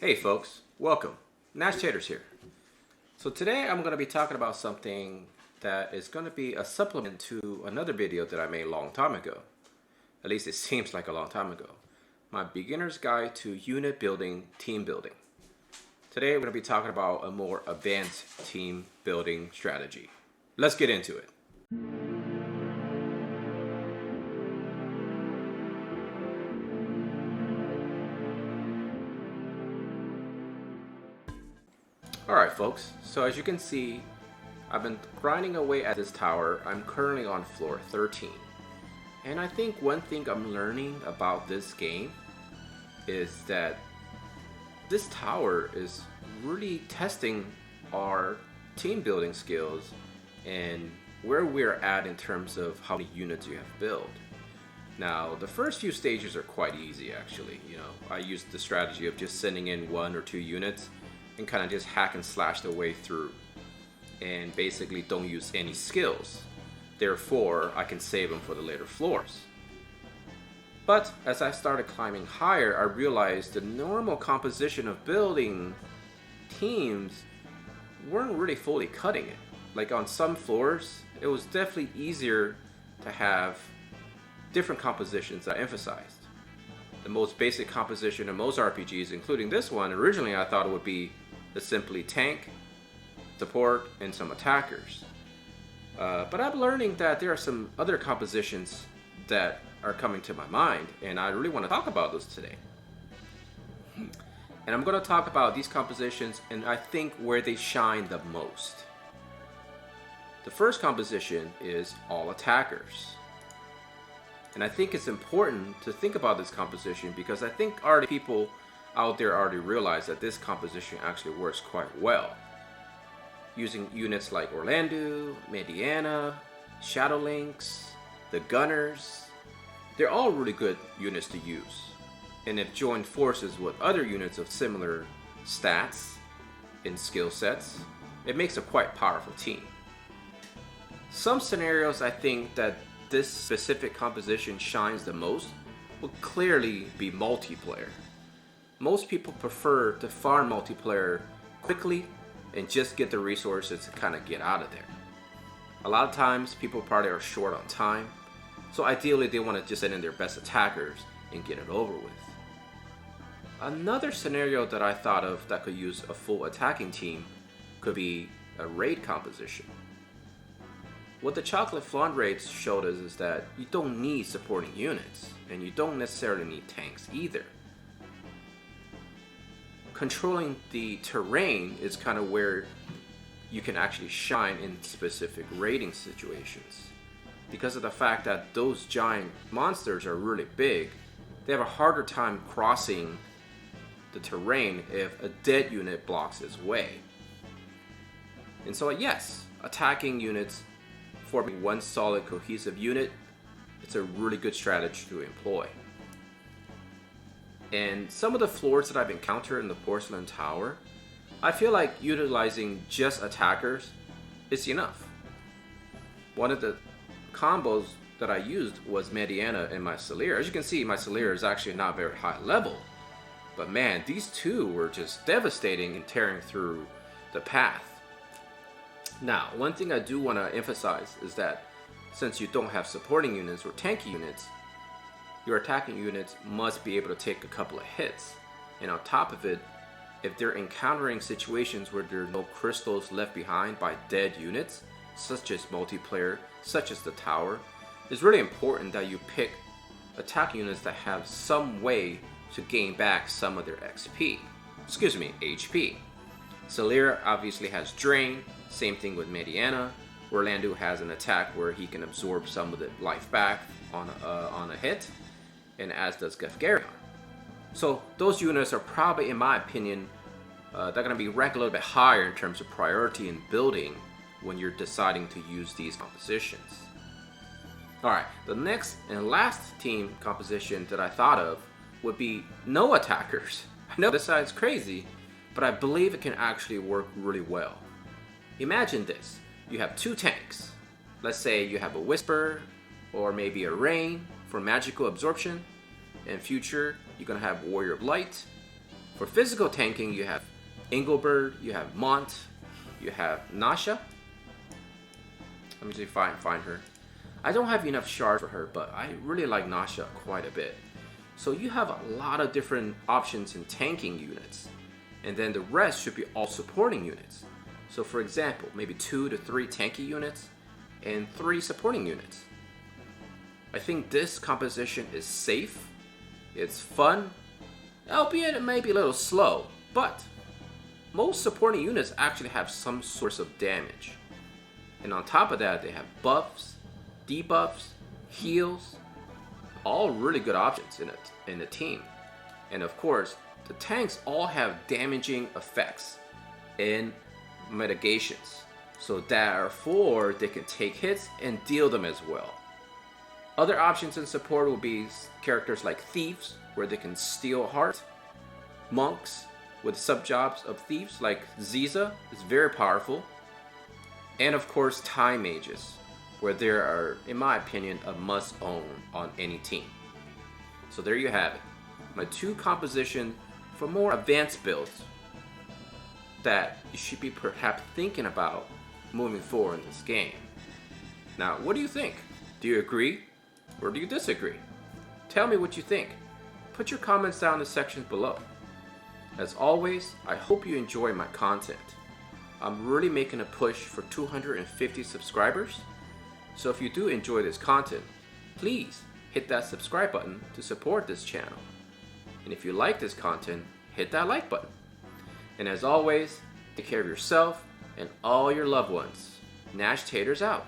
Hey folks, welcome. Nashtaters here. So today I'm going to be talking about something that is going to be a supplement to another video that I made a long time ago. At least it seems like a long time ago. My beginner's guide to unit building, team building. Today we're going to be talking about a more advanced team building strategy. Let's get into it. Alright folks, so as you can see, I've been grinding away at this tower. I'm currently on floor 13. And I think one thing I'm learning about this game is that this tower is really testing our team building skills and where we're at in terms of how many units you have built. Now, the first few stages are quite easy actually. I used the strategy of just sending in 1 or 2 units and kind of just hack and slash their way through and basically don't use any skills. Therefore, I can save them for the later floors. But as I started climbing higher, I realized the normal composition of building teams weren't really fully cutting it. Like on some floors, it was definitely easier to have different compositions that I emphasized. The most basic composition in most RPGs, including this one, originally I thought it would be the simply tank, support, and some attackers. But I'm learning that there are some other compositions that are coming to my mind, and I really want to talk about those today. And I'm going to talk about these compositions and I think where they shine the most. The first composition is all attackers. And I think it's important to think about this composition because I think already people out there already realize that this composition actually works quite well. Using units like Orlando, Mediana, Shadowlynx, the Gunners, they're all really good units to use. And if joined forces with other units of similar stats and skill sets, it makes a quite powerful team. Some scenarios I think that this specific composition shines the most will clearly be multiplayer. Most people prefer to farm multiplayer quickly and just get the resources to kind of get out of there. A lot of times people probably are short on time, so ideally they want to just send in their best attackers and get it over with. Another scenario that I thought of that could use a full attacking team could be a raid composition. What the Chocolate Flan raids showed us is that you don't need supporting units, and you don't necessarily need tanks either. Controlling the terrain is kind of where you can actually shine in specific raiding situations. Because of the fact that those giant monsters are really big, they have a harder time crossing the terrain if a dead unit blocks its way. And so yes, attacking units forming one solid cohesive unit, it's a really good strategy to employ. And some of the floors that I've encountered in the Porcelain Tower, I feel like utilizing just attackers is enough. One of the combos that I used was Mediana and my Celir. As you can see, my Celir is actually not very high level. But man, these two were just devastating and tearing through the path. Now, one thing I do want to emphasize is that since you don't have supporting units or tanky units, your attacking units must be able to take a couple of hits. And on top of it, if they're encountering situations where there are no crystals left behind by dead units, such as multiplayer, such as the tower, it's really important that you pick attacking units that have some way to gain back some of their HP. HP. Celir obviously has Drain, same thing with Mediana. Orlando has an attack where he can absorb some of the life back on a hit, and as does Gefgarion. So those units are probably, in my opinion, they're going to be ranked a little bit higher in terms of priority in building when you're deciding to use these compositions. Alright, the next and last team composition that I thought of would be no attackers. I know this sounds crazy, but I believe it can actually work really well. Imagine this. You have 2 tanks. Let's say you have a Whisper or maybe a Rain for magical absorption. In future, you're going to have Warrior of Light For physical tanking, you have Engelbert, you have Mont, you have Nasha. Let me see if I can find her. I don't have enough shards for her, but I really like Nasha quite a bit. So you have a lot of different options in tanking units. And then the rest should be all supporting units. So for example, maybe 2 to 3 tanky units and 3 supporting units. I think this composition is safe, it's fun, albeit it may be a little slow, but most supporting units actually have some source of damage. And on top of that, they have buffs, debuffs, heals, all really good options in the team. And of course, the tanks all have damaging effects and mitigations. So therefore, they can take hits and deal them as well. Other options in support will be characters like Thieves, where they can steal heart. Monks with sub-jobs of Thieves like Ziza is very powerful. And of course, Time Mages, where they are, in my opinion, a must-own on any team. So there you have it. My 2 compositions for more advanced builds that you should be perhaps thinking about moving forward in this game. Now, what do you think? Do you agree or do you disagree? Tell me what you think. Put your comments down in the sections below. As always, I hope you enjoy my content. I'm really making a push for 250 subscribers. So if you do enjoy this content, please hit that subscribe button to support this channel. And if you like this content, hit that like button. And as always, take care of yourself and all your loved ones. Nashtaters out.